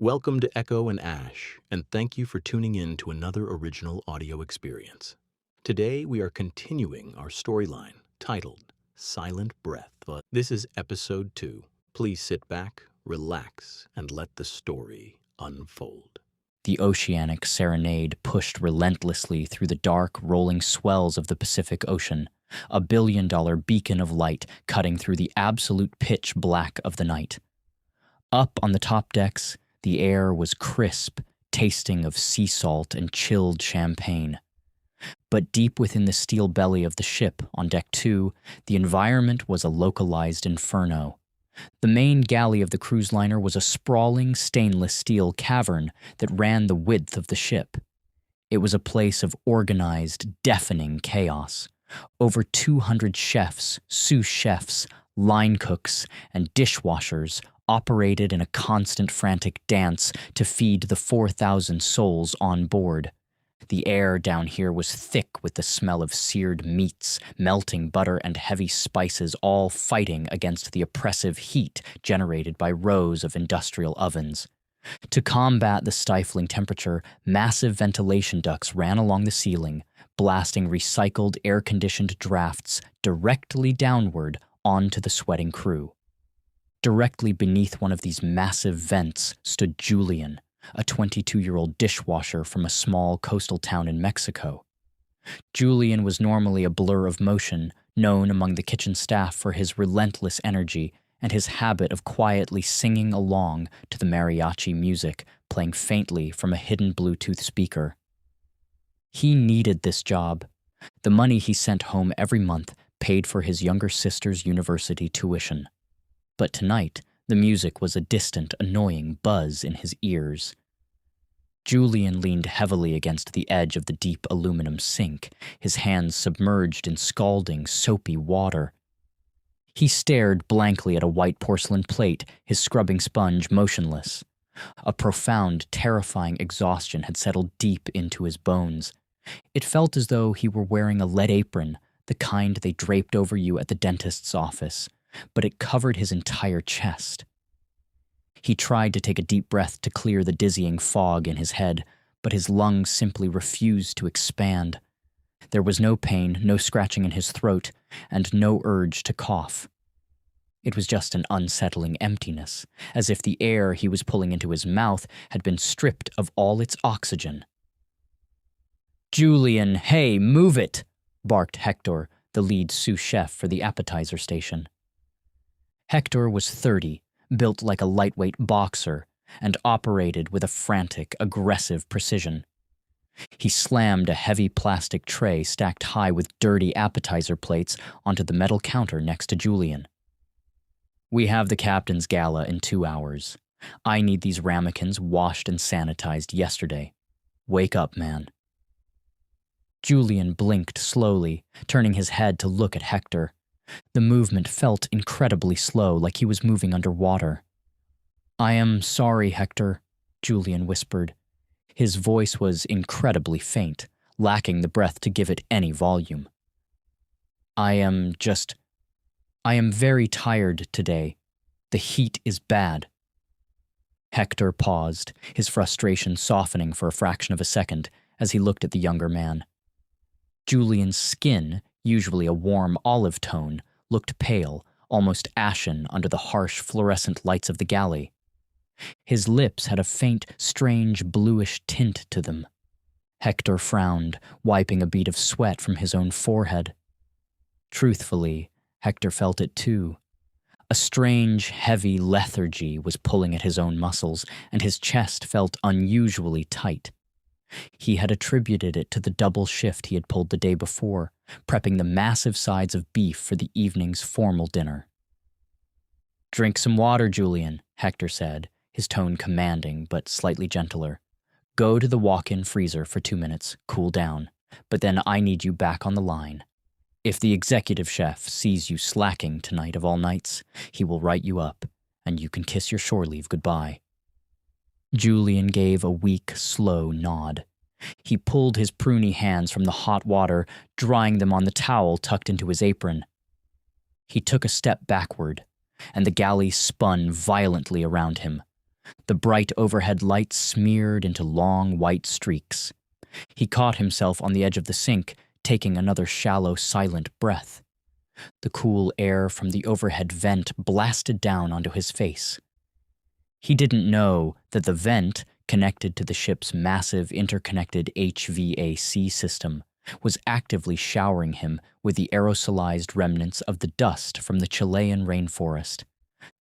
Welcome to Echo and Ash, and thank you for tuning in to another original audio experience. Today we are continuing our storyline titled Silent Breath. This is episode 2. Please sit back, relax, and let the story unfold. The Oceanic Serenade pushed relentlessly through the dark, rolling swells of the Pacific Ocean, a billion-dollar beacon of light cutting through the absolute pitch black of the night. Up on the top decks, the air was crisp, tasting of sea salt and chilled champagne. But deep within the steel belly of the ship, on Deck 2, the environment was a localized inferno. The main galley of the cruise liner was a sprawling stainless steel cavern that ran the width of the ship. It was a place of organized, deafening chaos. Over 200 chefs, sous chefs, line cooks, and dishwashers operated in a constant frantic dance to feed the 4,000 souls on board. The air down here was thick with the smell of seared meats, melting butter, and heavy spices, all fighting against the oppressive heat generated by rows of industrial ovens. To combat the stifling temperature, massive ventilation ducts ran along the ceiling, blasting recycled air-conditioned drafts directly downward onto the sweating crew. Directly beneath one of these massive vents stood Julian, a 22-year-old dishwasher from a small coastal town in Mexico. Julian was normally a blur of motion, known among the kitchen staff for his relentless energy and his habit of quietly singing along to the mariachi music playing faintly from a hidden Bluetooth speaker. He needed this job. The money he sent home every month paid for his younger sister's university tuition. But tonight, the music was a distant, annoying buzz in his ears. Julian leaned heavily against the edge of the deep aluminum sink, his hands submerged in scalding, soapy water. He stared blankly at a white porcelain plate, his scrubbing sponge motionless. A profound, terrifying exhaustion had settled deep into his bones. It felt as though he were wearing a lead apron, the kind they draped over you at the dentist's office, but it covered his entire chest. He tried to take a deep breath to clear the dizzying fog in his head, but his lungs simply refused to expand. There was no pain, no scratching in his throat, and no urge to cough. It was just an unsettling emptiness, as if the air he was pulling into his mouth had been stripped of all its oxygen. "Julian, hey, move it!" barked Hector, the lead sous chef for the appetizer station. Hector was 30, built like a lightweight boxer, and operated with a frantic, aggressive precision. He slammed a heavy plastic tray stacked high with dirty appetizer plates onto the metal counter next to Julian. "We have the captain's gala in 2 hours. I need these ramekins washed and sanitized yesterday. Wake up, man." Julian blinked slowly, turning his head to look at Hector. The movement felt incredibly slow, like he was moving underwater. "I am sorry, Hector," Julian whispered. His voice was incredibly faint, lacking the breath to give it any volume. I am very tired today. The heat is bad." Hector paused, his frustration softening for a fraction of a second as he looked at the younger man. Julian's skin, usually a warm olive tone, looked pale, almost ashen under the harsh fluorescent lights of the galley. His lips had a faint, strange bluish tint to them. Hector frowned, wiping a bead of sweat from his own forehead. Truthfully, Hector felt it too. A strange, heavy lethargy was pulling at his own muscles, and his chest felt unusually tight. He had attributed it to the double shift he had pulled the day before, prepping the massive sides of beef for the evening's formal dinner. "Drink some water, Julian," Hector said, his tone commanding but slightly gentler. "Go to the walk-in freezer for 2 minutes, cool down, but then I need you back on the line. If the executive chef sees you slacking tonight of all nights, he will write you up, and you can kiss your shore leave goodbye." Julian gave a weak, slow nod. He pulled his pruny hands from the hot water, drying them on the towel tucked into his apron. He took a step backward, and the galley spun violently around him. The bright overhead lights smeared into long white streaks. He caught himself on the edge of the sink, taking another shallow, silent breath. The cool air from the overhead vent blasted down onto his face. He didn't know that the vent, connected to the ship's massive interconnected HVAC system, was actively showering him with the aerosolized remnants of the dust from the Chilean rainforest.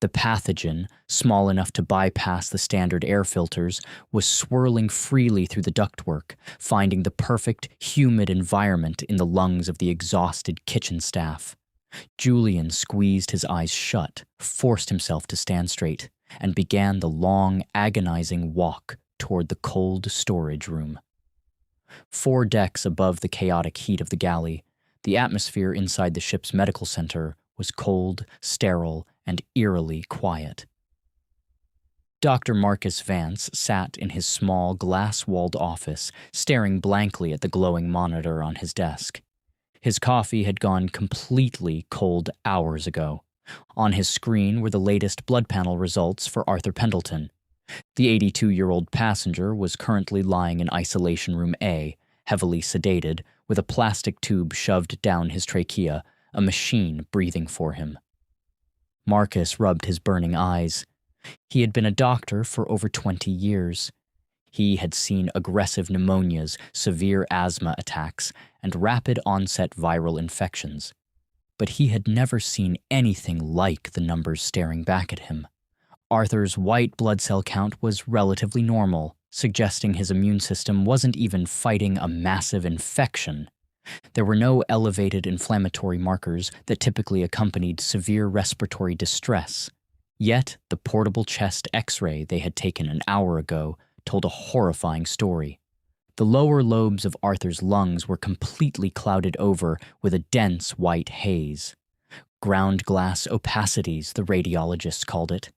The pathogen, small enough to bypass the standard air filters, was swirling freely through the ductwork, finding the perfect, humid environment in the lungs of the exhausted kitchen staff. Julian squeezed his eyes shut, forced himself to stand straight, and began the long, agonizing walk toward the cold storage room. 4 decks above the chaotic heat of the galley, the atmosphere inside the ship's medical center was cold, sterile, and eerily quiet. Dr. Marcus Vance sat in his small, glass-walled office, staring blankly at the glowing monitor on his desk. His coffee had gone completely cold hours ago. On his screen were the latest blood panel results for Arthur Pendleton. The 82-year-old passenger was currently lying in Isolation Room A, heavily sedated, with a plastic tube shoved down his trachea, a machine breathing for him. Marcus rubbed his burning eyes. He had been a doctor for over 20 years. He had seen aggressive pneumonias, severe asthma attacks, and rapid-onset viral infections. But he had never seen anything like the numbers staring back at him. Arthur's white blood cell count was relatively normal, suggesting his immune system wasn't even fighting a massive infection. There were no elevated inflammatory markers that typically accompanied severe respiratory distress. Yet, the portable chest X-ray they had taken an hour ago told a horrifying story. The lower lobes of Arthur's lungs were completely clouded over with a dense white haze. Ground glass opacities, the radiologists called it.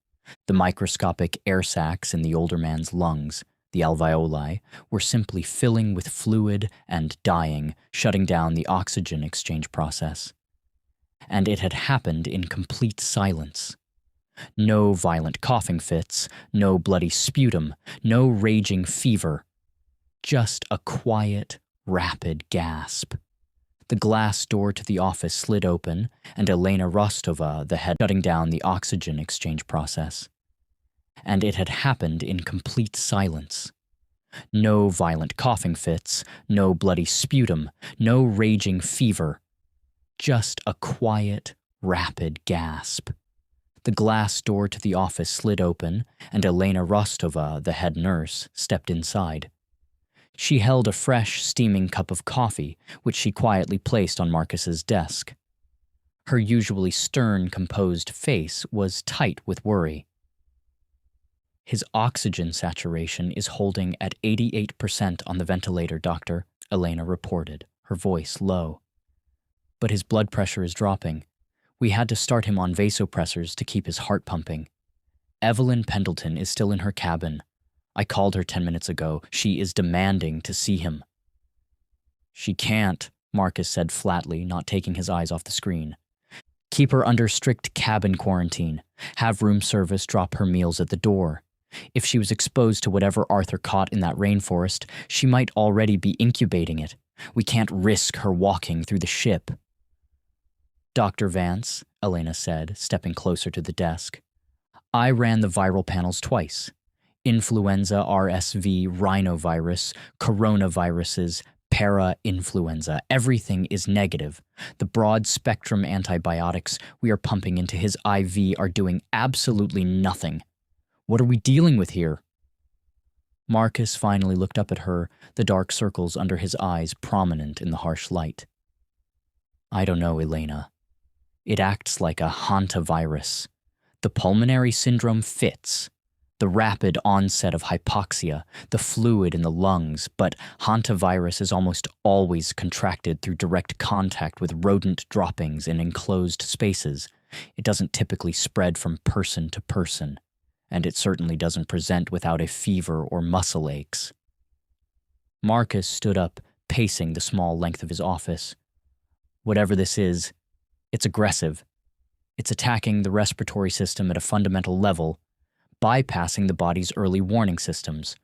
The microscopic air sacs in the older man's lungs, the alveoli, were simply filling with fluid and dying, shutting down the oxygen exchange process. And it had happened in complete silence. No violent coughing fits, no bloody sputum, no raging fever. Just a quiet, rapid gasp. The glass door to the office slid open, and Elena Rostova, the head, shutting down the oxygen exchange process. And it had happened in complete silence. No violent coughing fits, no bloody sputum, no raging fever. Just a quiet, rapid gasp. The glass door to the office slid open, and Elena Rostova, the head nurse, stepped inside. She held a fresh, steaming cup of coffee, which she quietly placed on Marcus's desk. Her usually stern, composed face was tight with worry. "His oxygen saturation is holding at 88% on the ventilator, doctor," Elena reported, her voice low. "But his blood pressure is dropping. We had to start him on vasopressors to keep his heart pumping. Evelyn Pendleton is still in her cabin. I called her 10 minutes ago. She is demanding to see him." "She can't," Marcus said flatly, not taking his eyes off the screen. "Keep her under strict cabin quarantine. Have room service drop her meals at the door. If she was exposed to whatever Arthur caught in that rainforest, she might already be incubating it. We can't risk her walking through the ship." "Dr. Vance," Elena said, stepping closer to the desk, "I ran the viral panels twice. Influenza, RSV, rhinovirus, coronaviruses, para-influenza. Everything is negative. The broad-spectrum antibiotics we are pumping into his IV are doing absolutely nothing. What are we dealing with here?" Marcus finally looked up at her, the dark circles under his eyes prominent in the harsh light. "I don't know, Elena. It acts like a hantavirus. The pulmonary syndrome fits. The rapid onset of hypoxia, the fluid in the lungs, but hantavirus is almost always contracted through direct contact with rodent droppings in enclosed spaces. It doesn't typically spread from person to person, and it certainly doesn't present without a fever or muscle aches." Marcus stood up, pacing the small length of his office. "Whatever this is, it's aggressive. It's attacking the respiratory system at a fundamental level, bypassing the body's early warning systems.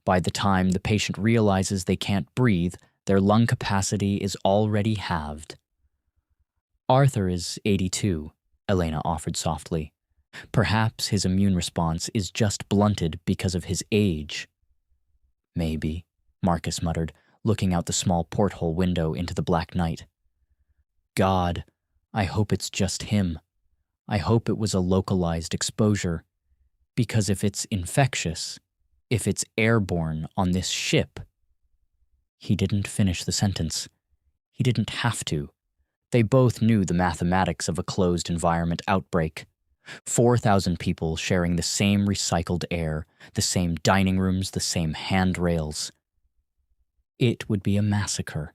By the time the patient realizes they can't breathe, their lung capacity is already halved. Arthur is 82, Elena offered softly. Perhaps his immune response is just blunted because of his age. Maybe, Marcus muttered, looking out the small porthole window into the black night. God, I hope it's just him. I hope it was a localized exposure. Because if it's infectious, if it's airborne on this ship... He didn't finish the sentence. He didn't have to. They both knew the mathematics of a closed environment outbreak. 4,000 people sharing the same recycled air, the same dining rooms, the same handrails. It would be a massacre.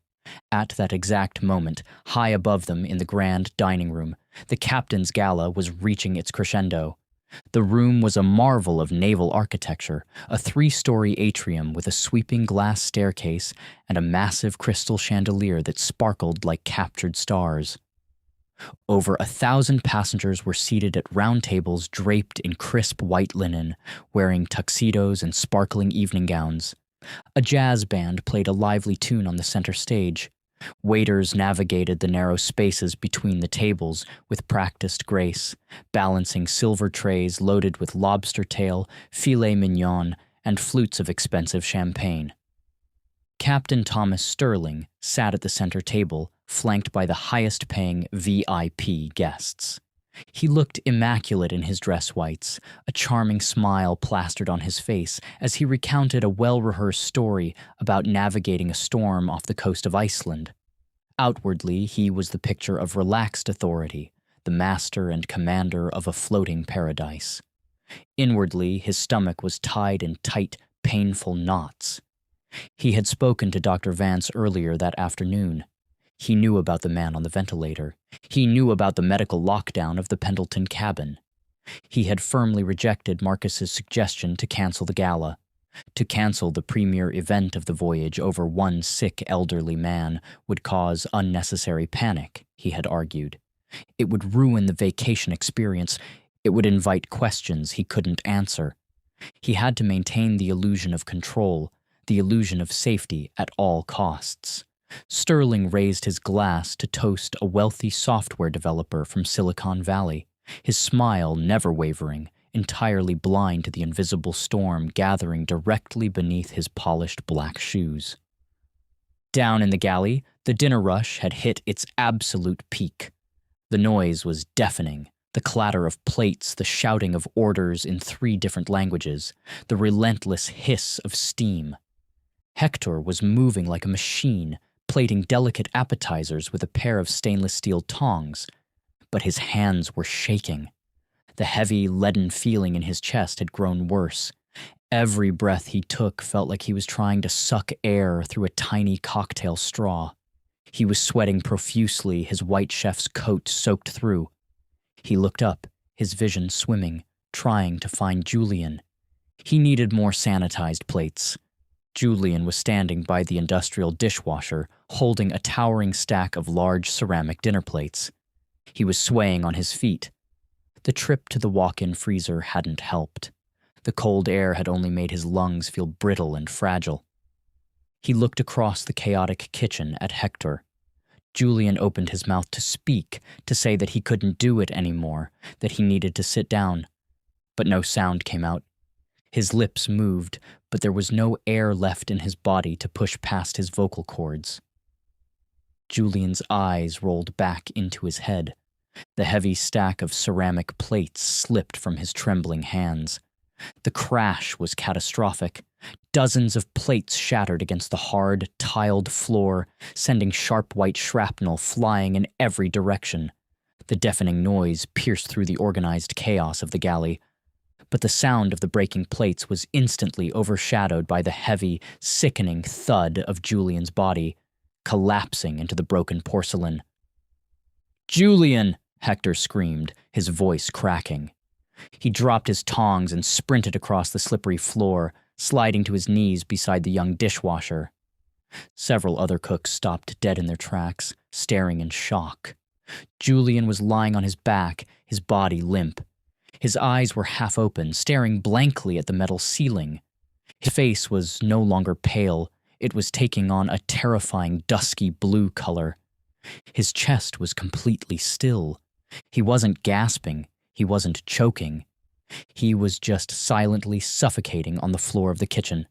At that exact moment, high above them in the grand dining room, the captain's gala was reaching its crescendo. The room was a marvel of naval architecture, a 3-story atrium with a sweeping glass staircase and a massive crystal chandelier that sparkled like captured stars. Over 1,000 passengers were seated at round tables draped in crisp white linen, wearing tuxedos and sparkling evening gowns. A jazz band played a lively tune on the center stage. Waiters navigated the narrow spaces between the tables with practiced grace, balancing silver trays loaded with lobster tail, filet mignon, and flutes of expensive champagne. Captain Thomas Sterling sat at the center table, flanked by the highest-paying VIP guests. He looked immaculate in his dress whites, a charming smile plastered on his face as he recounted a well-rehearsed story about navigating a storm off the coast of Iceland. Outwardly, he was the picture of relaxed authority, the master and commander of a floating paradise. Inwardly, his stomach was tied in tight, painful knots. He had spoken to Dr. Vance earlier that afternoon. He knew about the man on the ventilator. He knew about the medical lockdown of the Pendleton cabin. He had firmly rejected Marcus's suggestion to cancel the gala. To cancel the premier event of the voyage over one sick elderly man would cause unnecessary panic, he had argued. It would ruin the vacation experience. It would invite questions he couldn't answer. He had to maintain the illusion of control, the illusion of safety at all costs. Sterling raised his glass to toast a wealthy software developer from Silicon Valley, his smile never wavering, entirely blind to the invisible storm gathering directly beneath his polished black shoes. Down in the galley, the dinner rush had hit its absolute peak. The noise was deafening, the clatter of plates, the shouting of orders in 3 different languages, the relentless hiss of steam. Hector was moving like a machine, plating delicate appetizers with a pair of stainless steel tongs, but his hands were shaking. The heavy, leaden feeling in his chest had grown worse. Every breath he took felt like he was trying to suck air through a tiny cocktail straw. He was sweating profusely, his white chef's coat soaked through. He looked up, his vision swimming, trying to find Julian. He needed more sanitized plates. Julian was standing by the industrial dishwasher, holding a towering stack of large ceramic dinner plates. He was swaying on his feet. The trip to the walk-in freezer hadn't helped. The cold air had only made his lungs feel brittle and fragile. He looked across the chaotic kitchen at Hector. Julian opened his mouth to speak, to say that he couldn't do it anymore, that he needed to sit down. But no sound came out. His lips moved, but there was no air left in his body to push past his vocal cords. Julian's eyes rolled back into his head. The heavy stack of ceramic plates slipped from his trembling hands. The crash was catastrophic. Dozens of plates shattered against the hard, tiled floor, sending sharp white shrapnel flying in every direction. The deafening noise pierced through the organized chaos of the galley. But the sound of the breaking plates was instantly overshadowed by the heavy, sickening thud of Julian's body, collapsing into the broken porcelain. "Julian!" Hector screamed, his voice cracking. He dropped his tongs and sprinted across the slippery floor, sliding to his knees beside the young dishwasher. Several other cooks stopped dead in their tracks, staring in shock. Julian was lying on his back, his body limp. His eyes were half open, staring blankly at the metal ceiling. His face was no longer pale. It was taking on a terrifying dusky blue color. His chest was completely still. He wasn't gasping. He wasn't choking. He was just silently suffocating on the floor of the kitchen.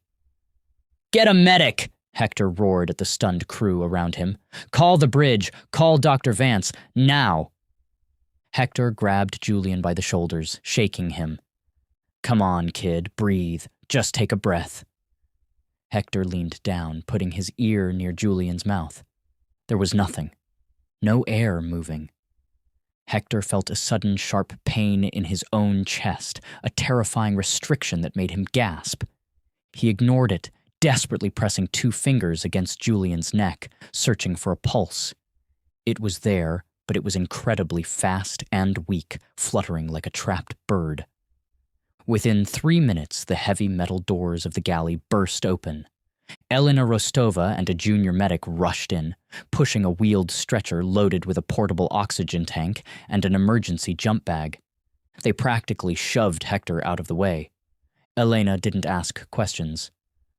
"Get a medic!" Hector roared at the stunned crew around him. "Call the bridge! Call Dr. Vance! Now!" Hector grabbed Julian by the shoulders, shaking him. "Come on, kid, breathe. Just take a breath." Hector leaned down, putting his ear near Julian's mouth. There was nothing. No air moving. Hector felt a sudden sharp pain in his own chest, a terrifying restriction that made him gasp. He ignored it, desperately pressing 2 fingers against Julian's neck, searching for a pulse. It was there, but it was incredibly fast and weak, fluttering like a trapped bird. Within 3 minutes, the heavy metal doors of the galley burst open. Elena Rostova and a junior medic rushed in, pushing a wheeled stretcher loaded with a portable oxygen tank and an emergency jump bag. They practically shoved Hector out of the way. Elena didn't ask questions.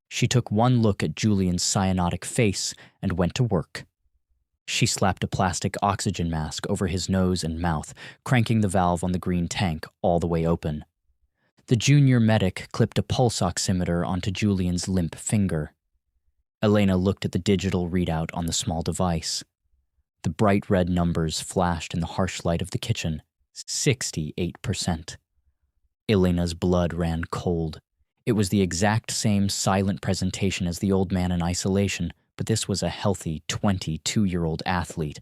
She took one look at Julian's cyanotic face and went to work. She slapped a plastic oxygen mask over his nose and mouth, cranking the valve on the green tank all the way open. The junior medic clipped a pulse oximeter onto Julian's limp finger. Elena looked at the digital readout on the small device. The bright red numbers flashed in the harsh light of the kitchen. 68%. Elena's blood ran cold. It was the exact same silent presentation as the old man in isolation, but this was a healthy 22-year-old athlete.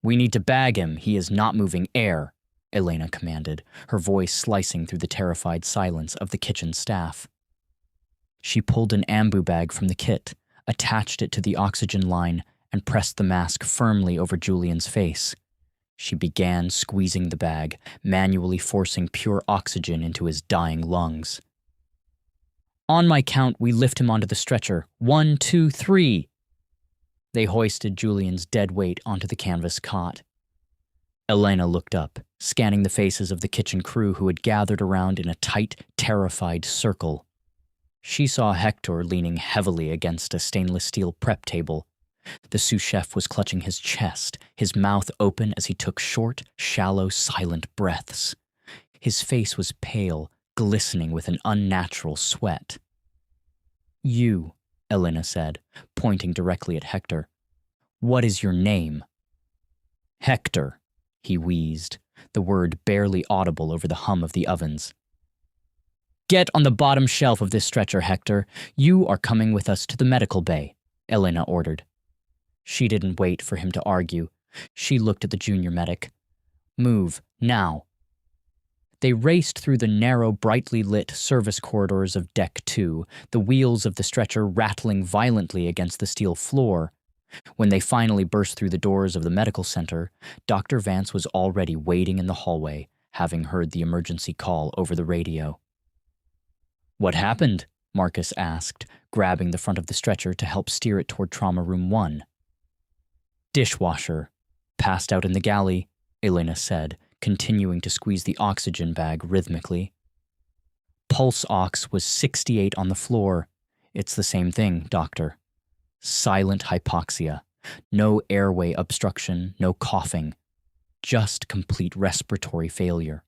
"We need to bag him. He is not moving air," Elena commanded, her voice slicing through the terrified silence of the kitchen staff. She pulled an ambu bag from the kit, attached it to the oxygen line, and pressed the mask firmly over Julian's face. She began squeezing the bag, manually forcing pure oxygen into his dying lungs. "On my count, we lift him onto the stretcher. 1, 2, 3. They hoisted Julian's dead weight onto the canvas cot. Elena looked up, scanning the faces of the kitchen crew who had gathered around in a tight, terrified circle. She saw Hector leaning heavily against a stainless steel prep table. The sous chef was clutching his chest, his mouth open as he took short, shallow, silent breaths. His face was pale, glistening with an unnatural sweat. "You," Elena said, pointing directly at Hector. "What is your name?" "Hector," he wheezed, the word barely audible over the hum of the ovens. "Get on the bottom shelf of this stretcher, Hector. You are coming with us to the medical bay," Elena ordered. She didn't wait for him to argue. She looked at the junior medic. "Move, now." They raced through the narrow, brightly lit service corridors of Deck 2, the wheels of the stretcher rattling violently against the steel floor. When they finally burst through the doors of the medical center, Dr. Vance was already waiting in the hallway, having heard the emergency call over the radio. "What happened?" Marcus asked, grabbing the front of the stretcher to help steer it toward Trauma Room 1. "Dishwasher. Passed out in the galley," Elena said, continuing to squeeze the oxygen bag rhythmically. "Pulse ox was 68 on the floor. It's the same thing, doctor. Silent hypoxia. No airway obstruction, no coughing. Just complete respiratory failure.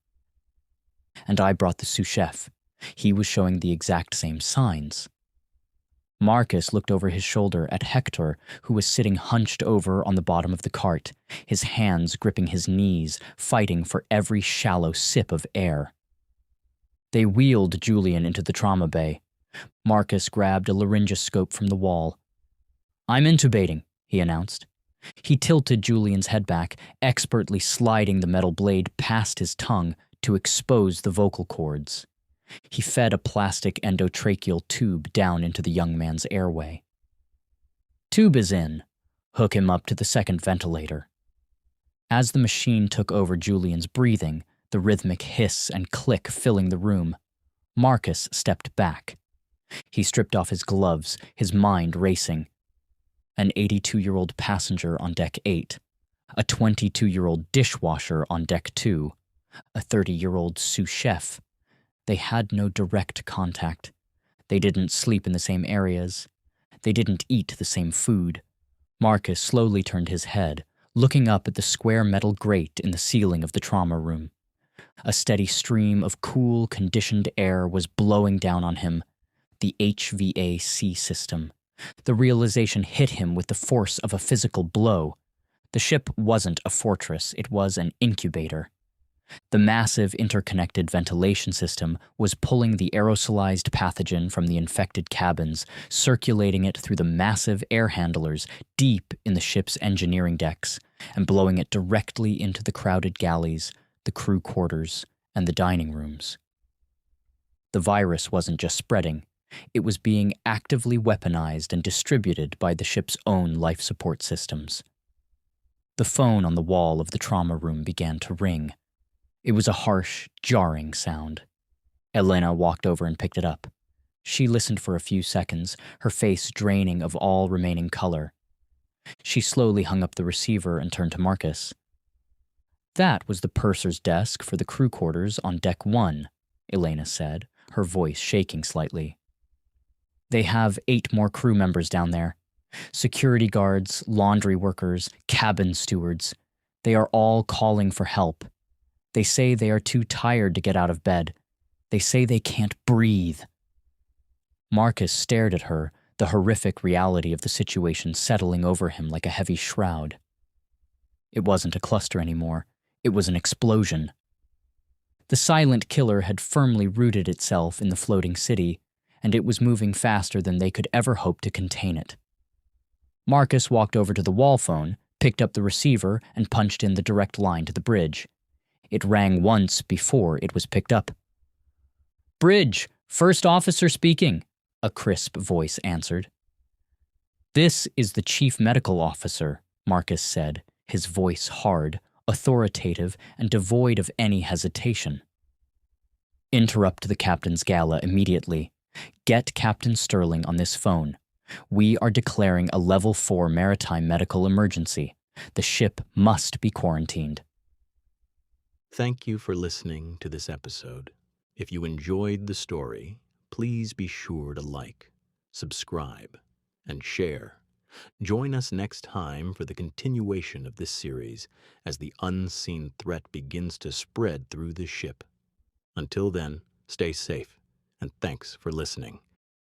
And I brought the sous chef. He was showing the exact same signs." Marcus looked over his shoulder at Hector, who was sitting hunched over on the bottom of the cart, his hands gripping his knees, fighting for every shallow sip of air. They wheeled Julian into the trauma bay. Marcus grabbed a laryngoscope from the wall. "I'm intubating," he announced. He tilted Julian's head back, expertly sliding the metal blade past his tongue to expose the vocal cords. He fed a plastic endotracheal tube down into the young man's airway. "Tube is in. Hook him up to the second ventilator." As the machine took over Julian's breathing, the rhythmic hiss and click filling the room, Marcus stepped back. He stripped off his gloves, his mind racing. An 82-year-old passenger on Deck 8, a 22-year-old dishwasher on Deck 2, a 30-year-old sous chef. They had no direct contact. They didn't sleep in the same areas. They didn't eat the same food. Marcus slowly turned his head, looking up at the square metal grate in the ceiling of the trauma room. A steady stream of cool, conditioned air was blowing down on him. The HVAC system. The realization hit him with the force of a physical blow. The ship wasn't a fortress, it was an incubator. The massive interconnected ventilation system was pulling the aerosolized pathogen from the infected cabins, circulating it through the massive air handlers deep in the ship's engineering decks, and blowing it directly into the crowded galleys, the crew quarters, and the dining rooms. The virus wasn't just spreading, it was being actively weaponized and distributed by the ship's own life support systems. The phone on the wall of the trauma room began to ring. It was a harsh, jarring sound. Elena walked over and picked it up. She listened for a few seconds, her face draining of all remaining color. She slowly hung up the receiver and turned to Marcus. "That was the purser's desk for the crew quarters on Deck 1, Elena said, her voice shaking slightly. "They have 8 more crew members down there. Security guards, laundry workers, cabin stewards. They are all calling for help. They say they are too tired to get out of bed. They say they can't breathe." Marcus stared at her, the horrific reality of the situation settling over him like a heavy shroud. It wasn't a cluster anymore. It was an explosion. The silent killer had firmly rooted itself in the floating city, and it was moving faster than they could ever hope to contain it. Marcus walked over to the wall phone, picked up the receiver, and punched in the direct line to the bridge. It rang once before it was picked up. "Bridge, first officer speaking," a crisp voice answered. "This is the chief medical officer," Marcus said, his voice hard, authoritative, and devoid of any hesitation. "Interrupt the captain's gala immediately. Get Captain Sterling on this phone. We are declaring a Level 4 maritime medical emergency. The ship must be quarantined." Thank you for listening to this episode. If you enjoyed the story, please be sure to like, subscribe, and share. Join us next time for the continuation of this series as the unseen threat begins to spread through the ship. Until then, stay safe, and thanks for listening.